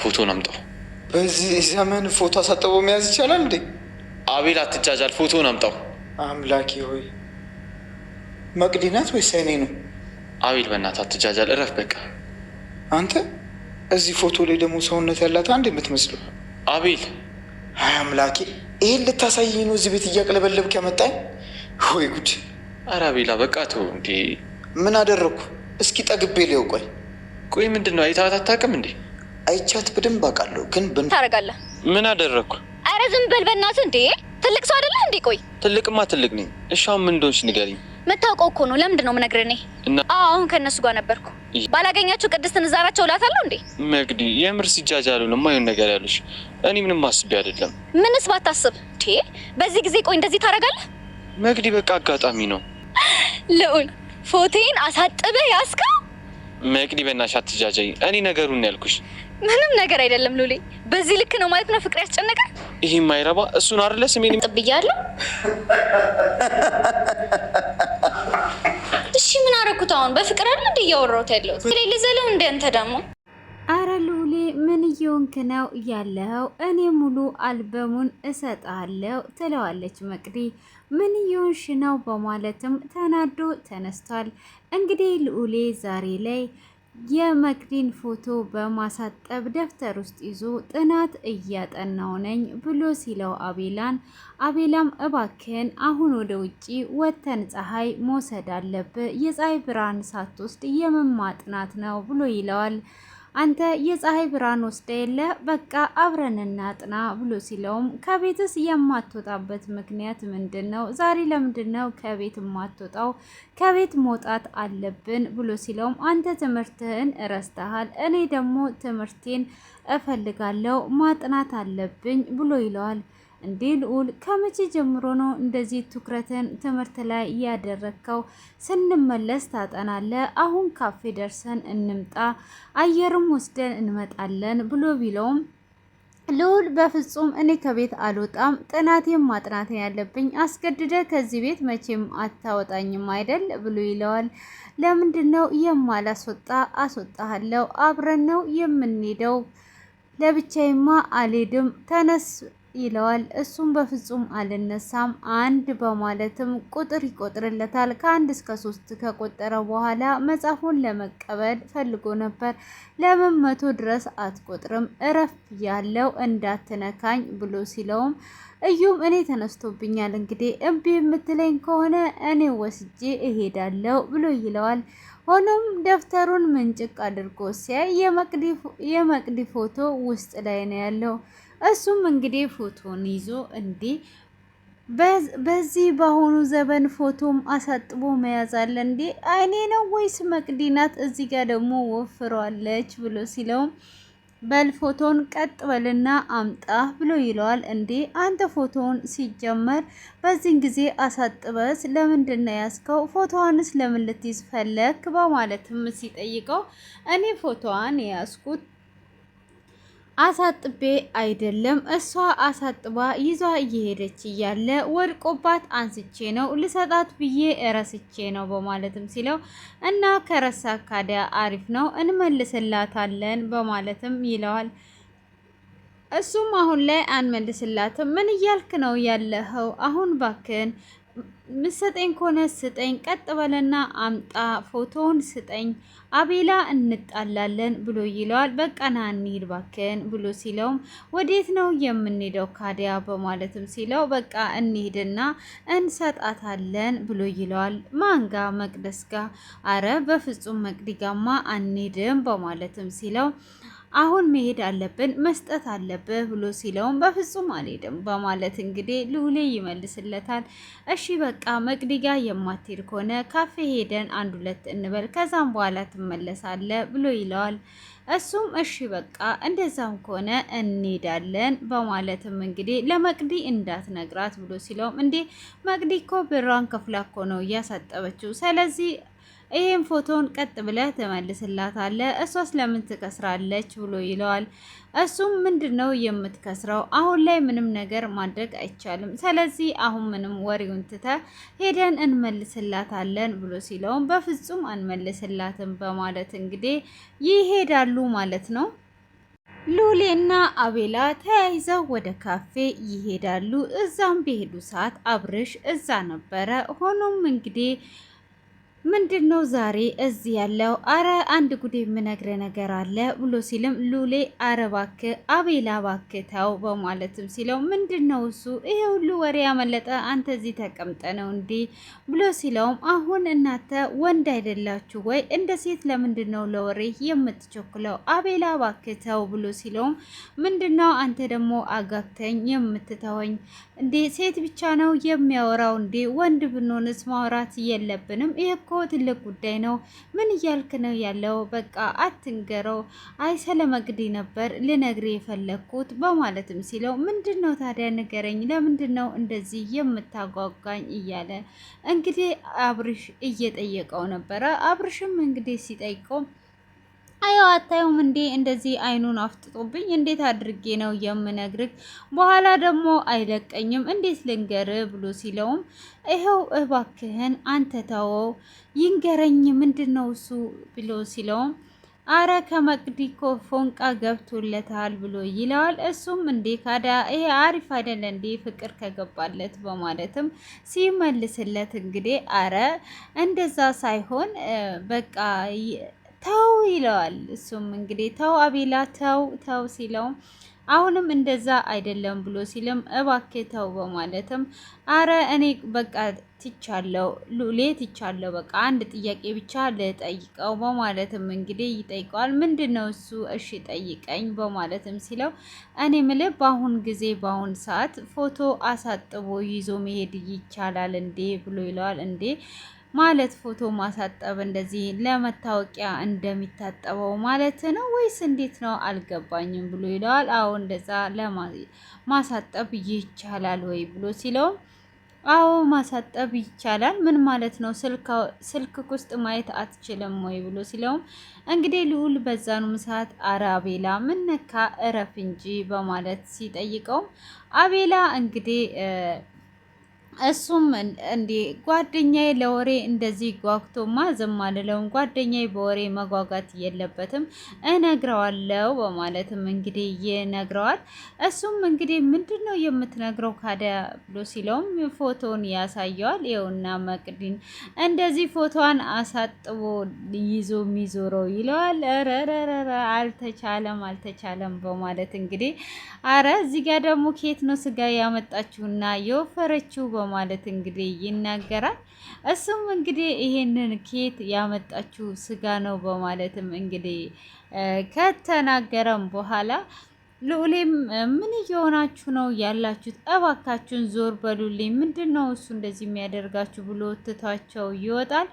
ፎቶን አምጣው። በዚህ ዘመን ፎቶ አሳጥቦ መያዝ ይቻላል እንዴ? አቤል አትጃጃል፣ ፎቶን አምጣው። አምላኬ ሆይ መቅዲ ናት ወይስ እኔ ነው? አቤል በእናትህ አትጃጃል፣ እረፍ በቃ። አንተ እዚህ ፎቶ ላይ ደግሞ ሰውነት ያላት አንድ የምትመስለው አቤል። አይ አምላኬ፣ ይህን ልታሳየኝ ነው እዚህ ቤት እያቅለበለብክ ያመጣኝ? ወይ ጉድ! ኧረ አቤላ በቃ ተው እንዴ። ምን አደረግኩ? እስኪ ጠግቤ ሊያው። ቆይ ምንድን ነው? አይታት አታውቅም እንዴ? አይቻት በደንብ አውቃለሁ፣ ግን ታደርጋለህ? ምን አደረግኩ? አረ ዝም በል በእናትህ እንዴ! ትልቅ ሰው አይደለህ እንዴ? ቆይ ትልቅማ ትልቅ ነኝ። እሺ አሁን ምን እንደሆንሽ ንገሪኝ። መታወቀው እኮ ነው። ለምንድን ነው የምነግርህ? እኔ አሁን ከእነሱ ጋር ነበርኩ። ባላገኛችሁ ቅድስትን እዛራቸው እላታለሁ እንዴ? መቅዲ የምር ሲጃጃሉ ነው የማይሆን ነገር ያሉሽ። እኔ ምንም አስቤ አይደለም። ምንስ ባታስብ እንዴ? በዚህ ጊዜ ቆይ እንደዚህ ታደርጋለህ? መቅዲ በቃ አጋጣሚ ነው። ልዑል ፎቶዬን አሳጥበህ ያዝከው? መቅዲ በእናትሽ አትጃጃይ። እኔ ነገሩን ያልኩሽ ምንም ነገር አይደለም ሉሌ። በዚህ ልክ ነው ማለት ነው ፍቅር ያስጨነቀ? ይሄ ማይረባ እሱን አይደለ ስሜን ጥብያለሁ። እሺ ምን አደረኩት አሁን? በፍቅር አይደል እንደ እያወራሁት ያለሁት? ሌላ ዘለው እንደ አንተ ደግሞ። አረ ሉሌ ምን እየሆንክ ነው ያለው? እኔ ሙሉ አልበሙን እሰጣለሁ ትለዋለች መቅዲ። ምን እየሆንሽ ነው በማለትም ተናዶ ተነስቷል። እንግዲህ ልዑሌ ዛሬ ላይ የመቅዲን ፎቶ በማሳጠብ ደብተር ውስጥ ይዞ ጥናት እያጠናው ነኝ ብሎ ሲለው አቤላም እባክህን አሁን ወደ ውጪ ወተን ፀሐይ መውሰድ አለብህ፣ የፀሐይ ብርሃን ሳትወስድ የምን ማጥናት ነው ብሎ ይለዋል። አንተ የፀሐይ ብርሃን ወስደ የለ በቃ አብረን እናጥና ብሎ ሲለውም ከቤትስ የማትወጣበት ምክንያት ምንድን ነው? ዛሬ ለምንድን ነው ከቤት የማትወጣው? ከቤት መውጣት አለብን ብሎ ሲለውም አንተ ትምህርትህን እረስተሃል፣ እኔ ደግሞ ትምህርቴን እፈልጋለሁ፣ ማጥናት አለብኝ ብሎ ይለዋል። እንዴ ልዑል ከመቼ ጀምሮ ነው እንደዚህ ትኩረትን ትምህርት ላይ እያደረግከው? ስንመለስ ታጠናለ። አሁን ካፌ ደርሰን እንምጣ፣ አየርም ወስደን እንመጣለን ብሎ ቢለውም ልዑል በፍጹም እኔ ከቤት አልወጣም፣ ጥናቴን ማጥናት ያለብኝ፣ አስገድደ ከዚህ ቤት መቼም አታወጣኝም አይደል ብሎ ይለዋል። ለምንድን ነው የማላስወጣ? አስወጣሃለሁ፣ አብረን ነው የምንሄደው፣ ለብቻዬማ አልሄድም፣ ተነስ ይለዋል። እሱም በፍጹም አልነሳም አንድ በማለትም ቁጥር ይቆጥርለታል። ከ1 እስከ 3 ከቆጠረ በኋላ መጽሐፉን ለመቀበል ፈልጎ ነበር። ለምን 100 ድረስ አትቆጥርም? እረፍ ያለው እንዳትነካኝ ብሎ ሲለውም እዩም እኔ ተነስቶብኛል፣ እንግዲህ እምቢ የምትለኝ ከሆነ እኔ ወስጄ እሄዳለሁ ብሎ ይለዋል። ሆኖም ደብተሩን ምንጭቅ አድርጎ ሲያይ የመቅዲ ፎቶ ውስጥ ላይ ነው ያለው። እሱም እንግዲህ ፎቶን ይዞ እንዴ በዚህ በአሁኑ ዘመን ፎቶም አሳጥቦ መያዝ አለ እንዴ? አይኔ ነው ወይስ መቅዲ ናት? እዚህ ጋር ደግሞ ወፍሯለች ብሎ ሲለውም በል ፎቶን ቀጥ በልና አምጣ ብሎ ይለዋል። እንዴ አንተ ፎቶውን ሲጀመር በዚህን ጊዜ አሳጥበስ ለምንድን ነው ያዝከው? ፎቶዋንስ ለምን ልትይዝ ፈለክ? በማለትም ሲጠይቀው እኔ ፎቶዋን የያዝኩት አሳጥቤ አይደለም፣ እሷ አሳጥባ ይዟ እየሄደች እያለ ወድቆባት አንስቼ ነው ልሰጣት ብዬ እረስቼ ነው በማለትም ሲለው እና ከረሳ ካዲያ አሪፍ ነው እንመልስላታለን በማለትም ይለዋል። እሱም አሁን ላይ አንመልስላትም፣ ምን እያልክ ነው ያለኸው? አሁን ባክን ምሰጠኝ ከሆነ ስጠኝ፣ ቀጥ በለና አምጣ ፎቶውን ስጠኝ፣ አቤላ እንጣላለን ብሎ ይለዋል። በቃ ና እንሂድ ባክን ብሎ ሲለውም ወዴት ነው የምንሄደው ካዲያ በማለትም ሲለው በቃ እንሂድና እንሰጣታለን ብሎ ይለዋል። ማንጋ? መቅደስ ጋ? አረ በፍጹም መቅዲጋማ አንሄድም በማለትም ሲለው አሁን መሄድ አለብን መስጠት አለብህ ብሎ ሲለውም በፍጹም አልሄድም በማለት እንግዲህ ልዑሌ ይመልስለታል። እሺ በቃ መቅዲጋ የማትሄድ ከሆነ ካፌ ሄደን 1-2 እንበል ከዛም በኋላ ትመለሳለ ብሎ ይለዋል። እሱም እሺ በቃ እንደዛም ከሆነ እንሄዳለን በማለትም እንግዲህ ለመቅዲ እንዳትነግራት ብሎ ሲለውም እንዴ መቅዲ እኮ ብሯን ከፍላ እኮ ነው እያሳጠበችው፣ ስለዚህ ይሄን ፎቶን ቀጥ ብለህ ትመልስላታለህ፣ እሷስ ለምን ትከስራለች ብሎ ይለዋል። እሱም ምንድነው የምትከስረው? አሁን ላይ ምንም ነገር ማድረግ አይቻልም፣ ስለዚህ አሁን ምንም ወሬውን ትተህ ሄደን እንመልስላታለን ብሎ ሲለውም በፍጹም አንመልስላትም በማለት እንግዲህ ይሄዳሉ ማለት ነው። ሉሌና አቤላ ተያይዘው ወደ ካፌ ይሄዳሉ። እዛም በሄዱ ሰዓት አብርሽ እዛ ነበረ። ሆኖም እንግዲህ ምንድነው ዛሬ እዚህ ያለው? አረ አንድ ጉድ የምነግረ ነገር አለ ብሎ ሲልም ሉሌ አረ እባክህ አቤላ እባክህ ተው በማለትም ሲለው ምንድነው እሱ ይሄ ሁሉ ወሬ ያመለጠ አንተ እዚህ ተቀምጠ ነው እንዴ ብሎ ሲለውም አሁን እናንተ ወንድ አይደላችሁ ወይ? እንደ ሴት ለምንድነው ለወሬ የምትቸኩለው? አቤላ እባክህ ተው ብሎ ሲለውም ምንድነው አንተ ደግሞ አጋግተኝ የምትተወኝ እንዴ? ሴት ብቻ ነው የሚያወራው እንዴ? ወንድ ብንሆንስ ማውራት የለብንም? ይሄ እኮ ትልቅ ጉዳይ ነው። ምን እያልክ ነው ያለው? በቃ አትንገረው። አይ ስለመግዲ ነበር ልነግር የፈለግኩት በማለትም ሲለው ምንድን ነው ታዲያ ንገረኝ፣ ለምንድን ነው እንደዚህ የምታጓጓኝ እያለ እንግዲህ አብርሽ እየጠየቀው ነበረ። አብርሽም እንግዲህ ሲጠይቀው አየው አታዩም እንዴ እንደዚህ አይኑን አፍጥጦብኝ እንዴት አድርጌ ነው የምነግርህ? በኋላ ደግሞ አይለቀኝም እንዴት ልንገር ብሎ ሲለውም ይኸው እባክህን አንተ ተወው ይንገረኝ ምንድነው እሱ ብሎ ሲለውም አረ ከመቅዲ እኮ ፎንቃ ገብቶለታል ብሎ ይለዋል። እሱም እንዴ ካዳ ይሄ አሪፍ አይደለ እንዴ ፍቅር ከገባለት በማለትም ሲመልስለት እንግዲህ አረ እንደዛ ሳይሆን በቃ ተው ይለዋል። እሱም እንግዲህ ተው አቤላ ተው ተው ሲለውም አሁንም እንደዛ አይደለም ብሎ ሲልም እባክህ ተው በማለትም አረ እኔ በቃ ትቻለው ሉሌ ትቻለው በቃ አንድ ጥያቄ ብቻ ልጠይቀው በማለትም እንግዲህ ይጠይቀዋል። ምንድነው እሱ? እሺ ጠይቀኝ በማለትም ሲለው እኔ ምልህ በአሁን ጊዜ በአሁን ሰዓት ፎቶ አሳጥቦ ይዞ መሄድ ይቻላል እንዴ ብሎ ይለዋል። እንዴ ማለት ፎቶ ማሳጠብ እንደዚህ ለመታወቂያ እንደሚታጠበው ማለት ነው ወይስ እንዴት ነው አልገባኝም ብሎ ይለዋል። አዎ እንደዛ ለማሳጠብ ይቻላል ወይ ብሎ ሲለው አዎ ማሳጠብ ይቻላል። ምን ማለት ነው? ስልክ ውስጥ ማየት አትችልም ወይ ብሎ ሲለውም እንግዲህ ልዑል በዛኑ ሰዓት አረ አቤላ ምን ነካ እረፍ እንጂ በማለት ሲጠይቀው አቤላ እንግዲህ እሱም እንዴ ጓደኛዬ ለወሬ እንደዚህ ጓጉቶማ ዝም አልለውም፣ ጓደኛዬ በወሬ መጓጓት የለበትም እነግረዋለሁ በማለትም እንግዲህ ይነግረዋል። እሱም እንግዲህ ምንድነው የምትነግረው ካዲያ ብሎ ሲለውም ፎቶን ያሳየዋል። ይኸውና መቅዲን እንደዚህ ፎቶዋን አሳጥቦ ይዞ የሚዞረው ይለዋል። ረረረረ አልተቻለም በማለት እንግዲህ አረ እዚህ ጋር ደግሞ ኬት ነው ስጋ ያመጣችሁና የወፈረችው ማለት እንግዲህ ይናገራል። እሱም እንግዲህ ይሄንን ኬት ያመጣችው ስጋ ነው በማለትም እንግዲህ ከተናገረም በኋላ ልዑሌም ምን እየሆናችሁ ነው ያላችሁት? እባካችሁን ዞር በሉልኝ፣ ምንድን ነው እሱ እንደዚህ የሚያደርጋችሁ ብሎ ትቷቸው ይወጣል።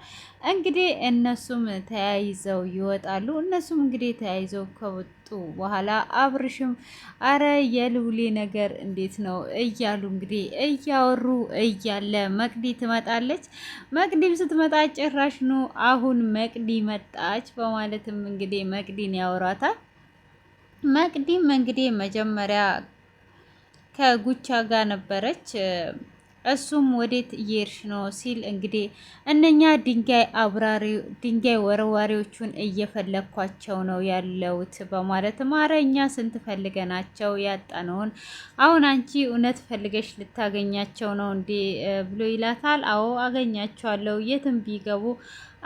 እንግዲህ እነሱም ተያይዘው ይወጣሉ። እነሱም እንግዲህ ተያይዘው ከወጡ በኋላ አብርሽም አረ የልዑሌ ነገር እንዴት ነው እያሉ እንግዲህ እያወሩ እያለ መቅዲ ትመጣለች። መቅዲም ስትመጣ ጭራሽ ነው አሁን መቅዲ መጣች በማለትም እንግዲህ መቅዲን ያወራታል። መቅዲም እንግዲህ መጀመሪያ ከጉቻ ጋር ነበረች። እሱም ወዴት እየሄድሽ ነው ሲል እንግዲህ እነኛ ድንጋይ ወርዋሪዎቹን እየፈለኳቸው ነው ያለውት በማለት ማረኛ ስንት ፈልገናቸው ያጣነውን አሁን አንቺ እውነት ፈልገሽ ልታገኛቸው ነው እንዴ ብሎ ይላታል። አዎ አገኛቸዋለሁ የትም ቢገቡ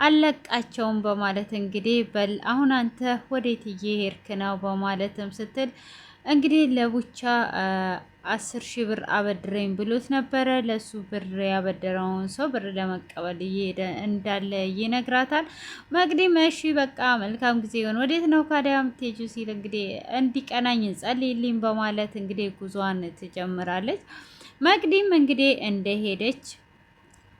አለቃቸውም በማለት እንግዲህ በል አሁን አንተ ወዴት እየሄድክ ነው በማለትም ስትል እንግዲህ ለቡቻ 10,000 ብር አበድረኝ ብሎት ነበረ። ለሱ ብር ያበደረውን ሰው ብር ለመቀበል እየሄደ እንዳለ ይነግራታል። መቅዲም እሺ በቃ መልካም ጊዜ ይሁን፣ ወዴት ነው ካዲያ የምትሄጂው ሲል እንግዲህ እንዲቀናኝ ጸልይልኝ በማለት እንግዲህ ጉዟን ትጀምራለች። መቅዲም እንግዲህ እንደሄደች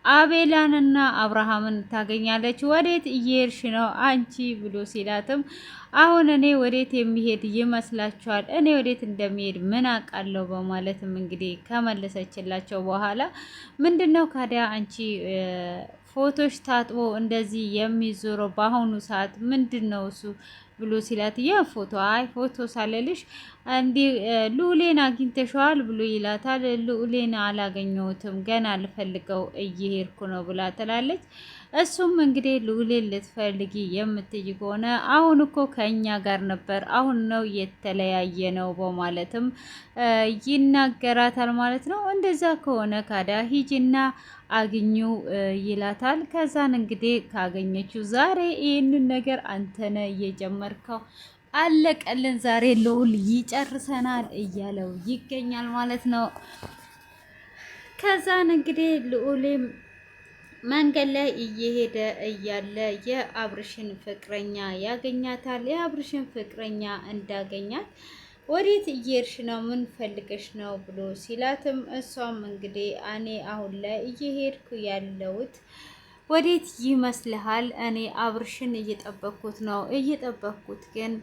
አቤላንና አብርሃምን ታገኛለች። ወዴት እየሄድሽ ነው አንቺ ብሎ ሲላትም አሁን እኔ ወዴት የሚሄድ ይመስላችኋል? እኔ ወዴት እንደሚሄድ ምን አውቃለሁ በማለትም እንግዲህ ከመለሰችላቸው በኋላ ምንድነው ካዲያ አንቺ ፎቶሽ ታጥቦ እንደዚህ የሚዞረው በአሁኑ ሰዓት ምንድነው እሱ ብሎ ሲላት የፎቶ አይ ፎቶ ሳለልሽ እንዲህ ልዑሌን አግኝተሽዋል ብሎ ይላታል። ልዑሌን አላገኘሁትም ገና ልፈልገው እየሄድኩ ነው ብላ ትላለች። እሱም እንግዲህ ልዑልን ልትፈልጊ የምትይ ከሆነ አሁን እኮ ከኛ ጋር ነበር፣ አሁን ነው የተለያየ ነው በማለትም ይናገራታል ማለት ነው። እንደዛ ከሆነ ካዳ ሂጂና አግኙ ይላታል። ከዛን እንግዲህ ካገኘችው ዛሬ ይህንን ነገር አንተነ እየጀመርከው አለቀልን፣ ዛሬ ልዑል ይጨርሰናል እያለው ይገኛል ማለት ነው። ከዛን እንግዲህ ልዑልም መንገድ ላይ እየሄደ እያለ የአብርሽን ፍቅረኛ ያገኛታል። የአብርሽን ፍቅረኛ እንዳገኛት ወዴት እየሄድሽ ነው? ምን ፈልገሽ ነው ብሎ ሲላትም እሷም እንግዲህ እኔ አሁን ላይ እየሄድኩ ያለሁት ወዴት ይመስልሃል? እኔ አብርሽን እየጠበኩት ነው። እየጠበኩት ግን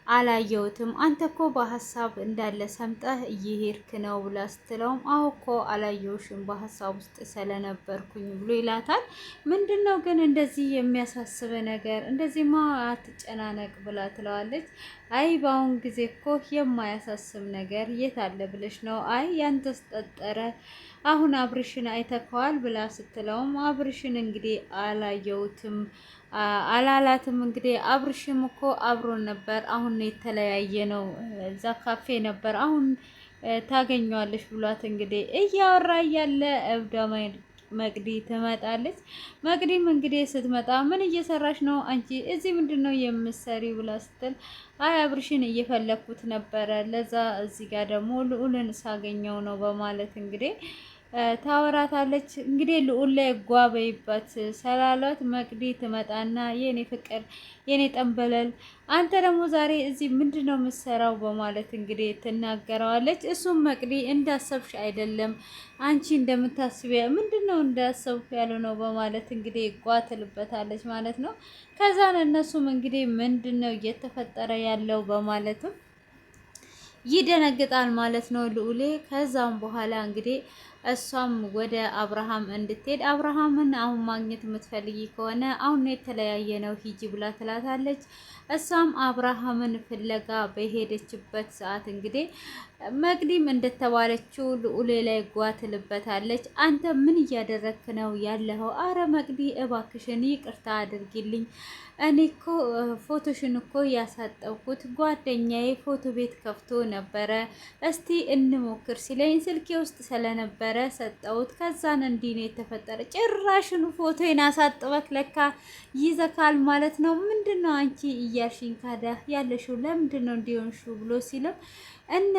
አላየሁትም። አንተ እኮ በሀሳብ እንዳለ ሰምጠህ እየሄድክ ነው ብላ ስትለውም አዎ እኮ አላየሁሽም በሀሳብ ውስጥ ስለነበርኩኝ ብሎ ይላታል። ምንድን ነው ግን እንደዚህ የሚያሳስብ ነገር? እንደዚህማ አትጨናነቅ ብላ ትለዋለች። አይ በአሁን ጊዜ እኮ የማያሳስብ ነገር የት አለ ብለሽ ነው? አይ ያንተስ ጠጠረ አሁን አብርሽን አይተከዋል ብላ ስትለውም አብርሽን እንግዲህ አላየሁትም አላላትም። እንግዲህ አብርሽም እኮ አብሮን ነበር፣ አሁን የተለያየ ነው። እዛ ካፌ ነበር፣ አሁን ታገኘዋለሽ ብሏት እንግዲህ እያወራ እያለ እብዳ መቅዲ ትመጣለች። መቅዲም እንግዲህ ስትመጣ ምን እየሰራሽ ነው አንቺ እዚህ ምንድን ነው የምትሰሪው ብላ ስትል አይ አብርሽን እየፈለኩት ነበረ፣ ለዛ እዚህ ጋር ደግሞ ልዑልን ሳገኘው ነው በማለት እንግዲህ ታወራታለች። እንግዲህ ልዑል ላይ ጓበይበት ሰላሏት መቅዲ ትመጣና የኔ ፍቅር የኔ ጠንበለል አንተ ደግሞ ዛሬ እዚህ ምንድን ነው የምትሰራው በማለት እንግዲህ ትናገረዋለች። እሱም መቅዲ እንዳሰብሽ አይደለም አንቺ እንደምታስቢ ምንድን ነው እንዳሰብኩ ያለ ነው በማለት እንግዲህ ጓትልበታለች ማለት ነው። ከዛን እነሱም እንግዲህ ምንድን ነው እየተፈጠረ ያለው በማለትም ይደነግጣል ማለት ነው ልዑሌ። ከዛም በኋላ እንግዲህ እሷም ወደ አብርሃም እንድትሄድ አብርሃምን አሁን ማግኘት የምትፈልጊ ከሆነ አሁን የተለያየ ነው ሂጂ ብላ ትላታለች። እሷም አብርሃምን ፍለጋ በሄደችበት ሰዓት እንግዲህ መቅዲም እንደተባለችው ልዑሌ ላይ ጓትልበታለች። አንተ ምን እያደረክ ነው ያለኸው? አረ መቅዲ እባክሽን ይቅርታ አድርጊልኝ፣ እኔ እኮ ፎቶሽን እኮ ያሳጠብኩት ጓደኛዬ ፎቶ ቤት ከፍቶ ነበረ፣ እስቲ እንሞክር ሲለኝ ስልኬ ውስጥ ስለነበረ ሰጠሁት። ከዛን እንዲህ ነው የተፈጠረ። ጭራሽኑ ፎቶዬን አሳጥበክ ለካ ይዘካል ማለት ነው። ምንድነው አንቺ እያልሽኝ ካዳ ያለሽው ለምንድን ነው እንዲሆንሹ ብሎ ሲልም እና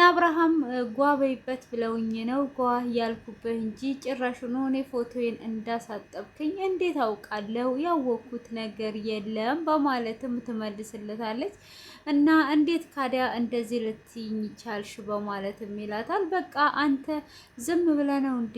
አብርሃም ጓበይበት ብለውኝ ነው ጓ ያልኩብህ እንጂ ጭራሽኑ እኔ ፎቶዬን እንዳሳጠብክኝ እንዴት አውቃለሁ? ያወቅኩት ነገር የለም በማለትም ትመልስለታለች። እና እንዴት ካዲያ እንደዚህ ልትይኝ ቻልሽ በማለትም ይላታል። በቃ አንተ ዝም ብለህ ነው እንዴ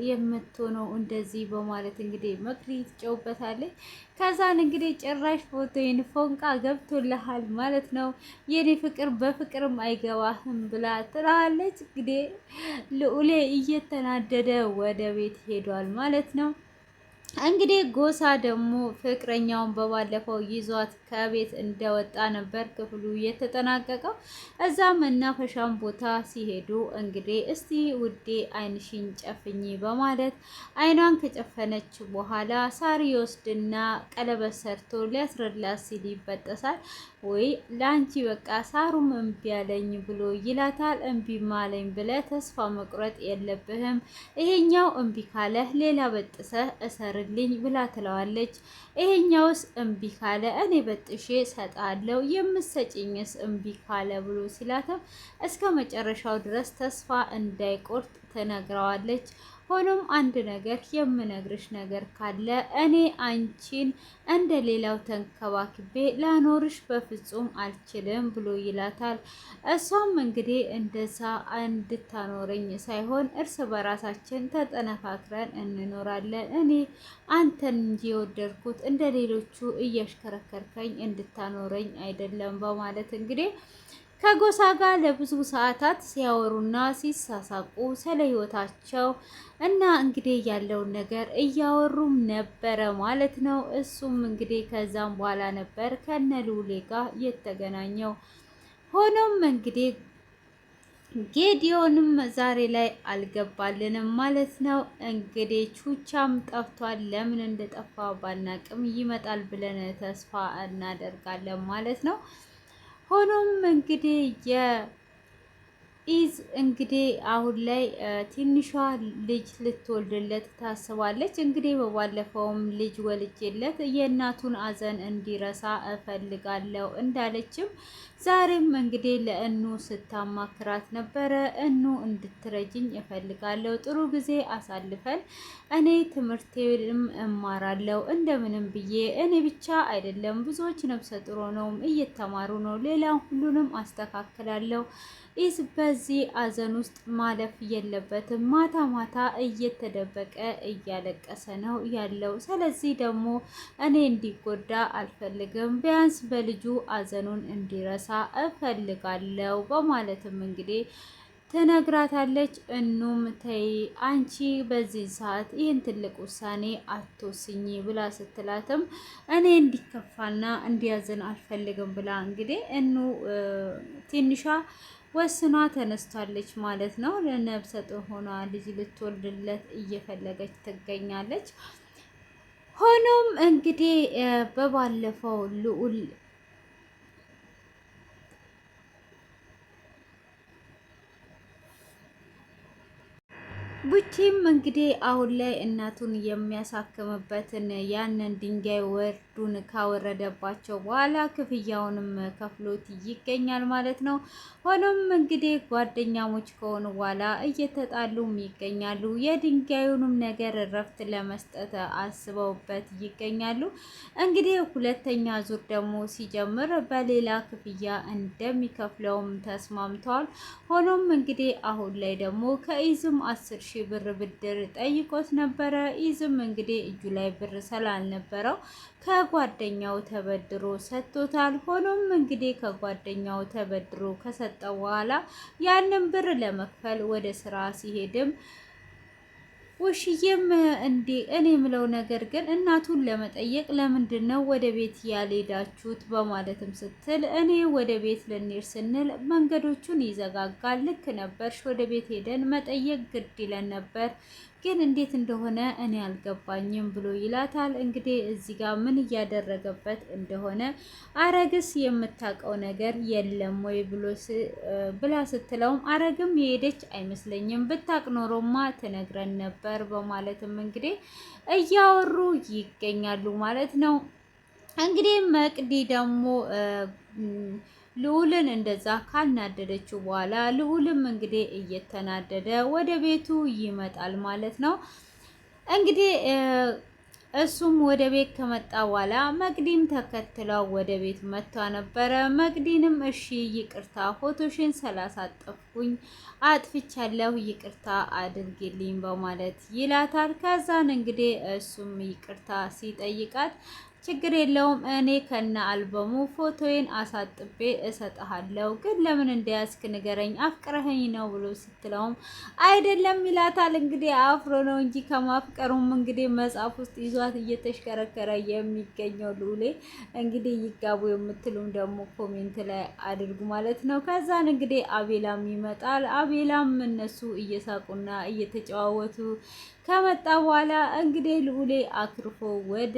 የምትሆነው እንደዚህ በማለት እንግዲህ መቅዲ ትጨውበታለች። ከዛን እንግዲህ ጭራሽ ፎቶዬን ፎንቃ ገብቶልሃል ማለት ነው የኔ ፍቅር በፍቅርም አይገባህም ብላ ትላለች። እንግዲህ ልዑሌ እየተናደደ ወደ ቤት ሄዷል ማለት ነው። እንግዲህ ጎሳ ደግሞ ፍቅረኛውን በባለፈው ይዟት ከቤት እንደወጣ ነበር ክፍሉ የተጠናቀቀው። እዛ መናፈሻም ቦታ ሲሄዱ እንግዲህ እስቲ ውዴ አይንሽን ጨፍኝ በማለት አይኗን ከጨፈነች በኋላ ሳሪ ይወስድና ቀለበት ሰርቶ ሊያስረላት ሲል ይበጠሳል። ወይ ለአንቺ በቃ ሳሩም እምቢ አለኝ ብሎ ይላታል። እምቢ ማለኝ ብለ ተስፋ መቁረጥ የለብህም፣ ይሄኛው እምቢ ካለ ሌላ በጥሰህ እሰርልኝ ብላ ትለዋለች። ይሄኛውስ እምቢ ካለ እኔ በጥሼ ሰጣለው፣ የምሰጭኝስ እምቢ ካለ ብሎ ሲላትም እስከ መጨረሻው ድረስ ተስፋ እንዳይቆርጥ ትነግረዋለች። ሆኖም አንድ ነገር የምነግርሽ ነገር ካለ እኔ አንቺን እንደ ሌላው ተንከባክቤ ላኖርሽ በፍጹም አልችልም ብሎ ይላታል። እሷም እንግዲህ እንደዛ እንድታኖረኝ ሳይሆን እርስ በራሳችን ተጠነካክረን እንኖራለን፣ እኔ አንተን እንጂ የወደድኩት እንደ ሌሎቹ እያሽከረከርከኝ እንድታኖረኝ አይደለም በማለት እንግዲህ ከጎሳ ጋር ለብዙ ሰዓታት ሲያወሩና ሲሳሳቁ ስለ ህይወታቸው እና እንግዲህ ያለውን ነገር እያወሩም ነበረ ማለት ነው። እሱም እንግዲህ ከዛም በኋላ ነበር ከነ ልዑሌ ጋር የተገናኘው። ሆኖም እንግዲህ ጌዲዮንም ዛሬ ላይ አልገባልንም ማለት ነው። እንግዲህ ቹቻም ጠፍቷል። ለምን እንደጠፋ ባናቅም ይመጣል ብለን ተስፋ እናደርጋለን ማለት ነው። ሆኖም እንግዲህ ኢዝ እንግዲህ አሁን ላይ ትንሿ ልጅ ልትወልድለት ታስባለች። እንግዲህ በባለፈውም ልጅ ወልጄለት የእናቱን አዘን እንዲረሳ እፈልጋለሁ እንዳለችም ዛሬም እንግዲህ ለእኑ ስታማክራት ነበረ። እኑ እንድትረጅኝ እፈልጋለሁ፣ ጥሩ ጊዜ አሳልፈን እኔ ትምህርቴንም እማራለሁ እንደምንም ብዬ እኔ ብቻ አይደለም ብዙዎች ነፍሰ ጥሩ ነው እየተማሩ ነው፣ ሌላው ሁሉንም አስተካክላለሁ። ኢዝ በዚህ አዘን ውስጥ ማለፍ የለበትም። ማታ ማታ እየተደበቀ እያለቀሰ ነው ያለው። ስለዚህ ደግሞ እኔ እንዲጎዳ አልፈልግም፣ ቢያንስ በልጁ አዘኑን እንዲረሳ እፈልጋለሁ በማለትም እንግዲህ ትነግራታለች። እኑም ተይ አንቺ በዚህ ሰዓት ይህን ትልቅ ውሳኔ አትወስኚ ብላ ስትላትም እኔ እንዲከፋና እንዲያዝን አልፈልግም ብላ እንግዲህ እኑ ትንሿ ወስኗ ተነስታለች ማለት ነው። ለነብሰ ጡር ሆኗ ልጅ ልትወልድለት እየፈለገች ትገኛለች። ሆኖም እንግዲህ በባለፈው ልዑል ቡቺም እንግዲህ አሁን ላይ እናቱን የሚያሳክምበትን ያንን ድንጋይ ወርዱን ካወረደባቸው በኋላ ክፍያውንም ከፍሎት ይገኛል ማለት ነው። ሆኖም እንግዲህ ጓደኛሞች ከሆኑ በኋላ እየተጣሉም ይገኛሉ። የድንጋዩንም ነገር እረፍት ለመስጠት አስበውበት ይገኛሉ። እንግዲህ ሁለተኛ ዙር ደግሞ ሲጀምር በሌላ ክፍያ እንደሚከፍለውም ተስማምተዋል። ሆኖም እንግዲህ አሁን ላይ ደግሞ ከኢዝም 10,000 ብር ብድር ጠይቆት ነበረ። ኢዝም እንግዲህ እጁ ላይ ብር ስላልነበረው ከጓደኛው ተበድሮ ሰጥቶታል። ሆኖም እንግዲህ ከጓደኛው ተበድሮ ከሰጠው በኋላ ያንን ብር ለመክፈል ወደ ስራ ሲሄድም ውሽዬም እንዴ እኔ የምለው ነገር ግን እናቱን ለመጠየቅ ለምንድን ነው ወደ ቤት ያልሄዳችሁት? በማለትም ስትል እኔ ወደ ቤት ልንሄድ ስንል መንገዶቹን ይዘጋጋል፣ ልክ ነበርሽ፣ ወደ ቤት ሄደን መጠየቅ ግድ ይለን ነበር፣ ግን እንዴት እንደሆነ እኔ አልገባኝም ብሎ ይላታል። እንግዲህ እዚህ ጋር ምን እያደረገበት እንደሆነ አረግስ የምታውቀው ነገር የለም ወይ ብላ ስትለውም አረግም የሄደች አይመስለኝም፣ ብታቅ ኖሮማ ትነግረን ነበር በማለትም እንግዲህ እያወሩ ይገኛሉ ማለት ነው። እንግዲህ መቅዲ ደግሞ ልዑልን እንደዛ ካልናደደችው በኋላ ልዑልም እንግዲህ እየተናደደ ወደ ቤቱ ይመጣል ማለት ነው። እንግዲህ እሱም ወደ ቤት ከመጣ በኋላ መቅዲም ተከትለው ወደ ቤት መጥቷ ነበረ። መቅዲንም እሺ ይቅርታ ፎቶሽን ስላሳጠፍኩኝ አጥፍቻለሁ ይቅርታ አድርጊልኝ በማለት ይላታል። ከዛን እንግዲህ እሱም ይቅርታ ሲጠይቃት ችግር የለውም እኔ ከነ አልበሙ ፎቶዬን አሳጥቤ እሰጥሃለሁ፣ ግን ለምን እንደያዝክ ንገረኝ፣ አፍቅረኸኝ ነው ብሎ ስትለውም አይደለም ይላታል። እንግዲህ አፍሮ ነው እንጂ ከማፍቀሩም እንግዲህ መጽሐፍ ውስጥ ይዟት እየተሽከረከረ የሚገኘው ልዑሌ። እንግዲህ ይጋቡ የምትሉም ደግሞ ኮሜንት ላይ አድርጉ ማለት ነው። ከዛን እንግዲህ አቤላም ይመጣል። አቤላም እነሱ እየሳቁና እየተጨዋወቱ ከመጣ በኋላ እንግዲህ ልዑሌ አክርፎ ወደ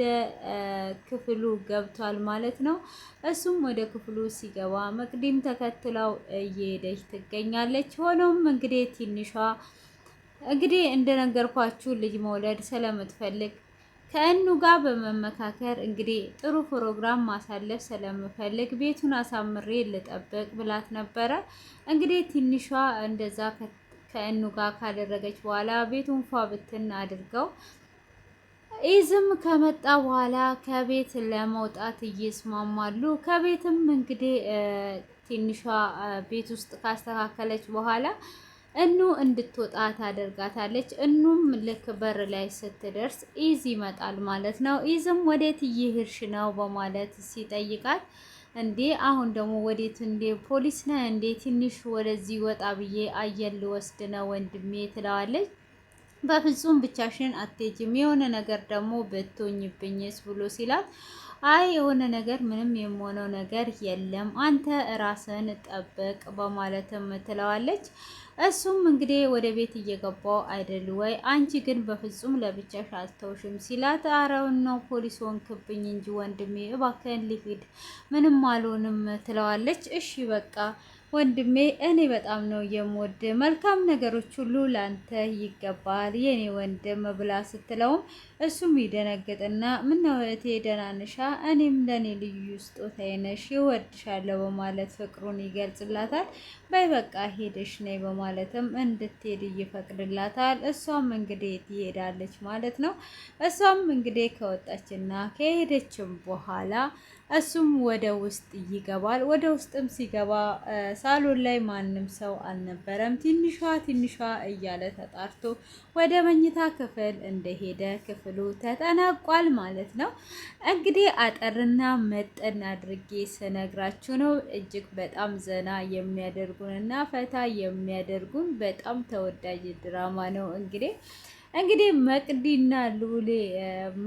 ክፍሉ ገብቷል ማለት ነው። እሱም ወደ ክፍሉ ሲገባ መቅዲም ተከትለው እየሄደች ትገኛለች። ሆኖም እንግዲህ ትንሿ እንግዲህ እንደነገርኳችሁ ልጅ መውለድ ስለምትፈልግ ከእኑ ጋር በመመካከር እንግዲህ ጥሩ ፕሮግራም ማሳለፍ ስለምፈልግ ቤቱን አሳምሬ ልጠብቅ ብላት ነበረ። እንግዲህ ትንሿ እንደዛ ከእኑ ጋር ካደረገች በኋላ ቤቱን ፏ ብትን አድርገው ኢዝም ከመጣ በኋላ ከቤት ለመውጣት እየስማማሉ። ከቤትም እንግዲህ ትንሿ ቤት ውስጥ ካስተካከለች በኋላ እኑ እንድትወጣ ታደርጋታለች። እኑም ልክ በር ላይ ስትደርስ ኢዝ ይመጣል ማለት ነው። ኢዝም ወዴት እየሄድሽ ነው በማለት ሲጠይቃት እንዴ አሁን ደግሞ ወዴት እንዴ ፖሊስ ነህ እንዴ? ትንሽ ወደዚህ ወጣ ብዬ አየር ልወስድ ነው ወንድሜ ትለዋለች። በፍጹም ብቻሽን አትሄጂም፣ የሆነ ነገር ደግሞ ብትሆኝብኝስ ብሎ ሲላት አይ የሆነ ነገር ምንም የምሆነው ነገር የለም አንተ ራስን ጠብቅ በማለትም ትለዋለች። እሱም እንግዲህ ወደ ቤት እየገባው አይደል ወይ አንቺ ግን በፍጹም ለብቻሽ አልተውሽም ሲላት፣ አረውን ነው ፖሊስ ሆንክብኝ እንጂ ወንድሜ እባክህን ልሂድ ምንም አልሆንም ትለዋለች። እሺ በቃ ወንድሜ እኔ በጣም ነው የምወድ፣ መልካም ነገሮች ሁሉ ላንተ ይገባል የኔ ወንድም ብላ ስትለውም እሱም ይደነግጥና ምነው እህቴ ደህና ነሽ? እኔም ለኔ ልዩ ስጦታዬ ነሽ እወድሻለሁ በማለት ፍቅሩን ይገልጽላታል። በይ በቃ ሄደሽ ነይ በማለትም እንድትሄድ ይፈቅድላታል። እሷም እንግዲህ ትሄዳለች ማለት ነው። እሷም እንግዲህ ከወጣችና ከሄደችም በኋላ እሱም ወደ ውስጥ ይገባል። ወደ ውስጥም ሲገባ ሳሎን ላይ ማንም ሰው አልነበረም። ትንሿ እያለ ተጣርቶ ወደ መኝታ ክፍል እንደሄደ ክፍሉ ተጠናቋል ማለት ነው። እንግዲህ አጠርና መጠን አድርጌ ስነግራችሁ ነው። እጅግ በጣም ዘና የሚያደርጉንና ፈታ የሚያደርጉን በጣም ተወዳጅ ድራማ ነው። እንግዲህ መቅዲና ልዑል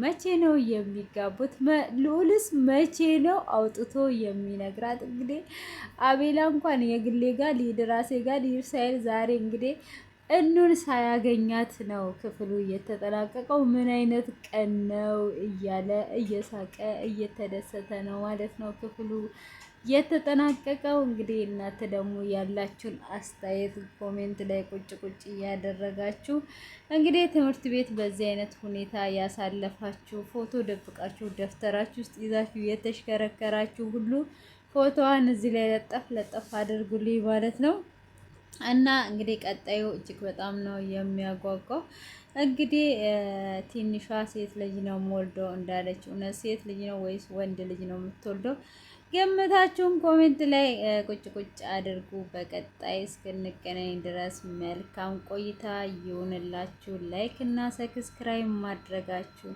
መቼ ነው የሚጋቡት? ልዑልስ መቼ ነው አውጥቶ የሚነግራት? እንግዲህ አቤላ እንኳን የግሌ ጋር ልሂድ ራሴ ጋር ልሂድ ሳይል ዛሬ እንግዲህ እኑን ሳያገኛት ነው ክፍሉ እየተጠናቀቀው። ምን አይነት ቀን ነው እያለ እየሳቀ እየተደሰተ ነው ማለት ነው ክፍሉ የተጠናቀቀው። እንግዲህ እናንተ ደግሞ ያላችሁን አስተያየት ኮሜንት ላይ ቁጭ እያደረጋችሁ እንግዲህ ትምህርት ቤት በዚህ አይነት ሁኔታ ያሳለፋችሁ ፎቶ ደብቃችሁ ደፍተራችሁ ውስጥ ይዛችሁ የተሽከረከራችሁ ሁሉ ፎቶዋን እዚህ ላይ ለጠፍ አድርጉልኝ ማለት ነው። እና እንግዲህ ቀጣዩ እጅግ በጣም ነው የሚያጓጓው። እንግዲህ ትንሿ ሴት ልጅ ነው የምወልደው እንዳለች እውነት ሴት ልጅ ነው ወይስ ወንድ ልጅ ነው የምትወልደው? ገምታችሁን ኮሜንት ላይ ቁጭ አድርጉ። በቀጣይ እስክንገናኝ ድረስ መልካም ቆይታ ይሁንላችሁ። ላይክ እና ሰብስክራይብ ማድረጋችሁ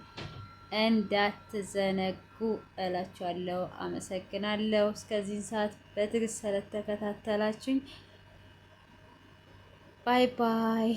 እንዳትዘነጉ እላችኋለሁ። አመሰግናለሁ እስከዚህ ሰዓት በትዕግስት ስለተከታተላችሁኝ። ባይ ባይ።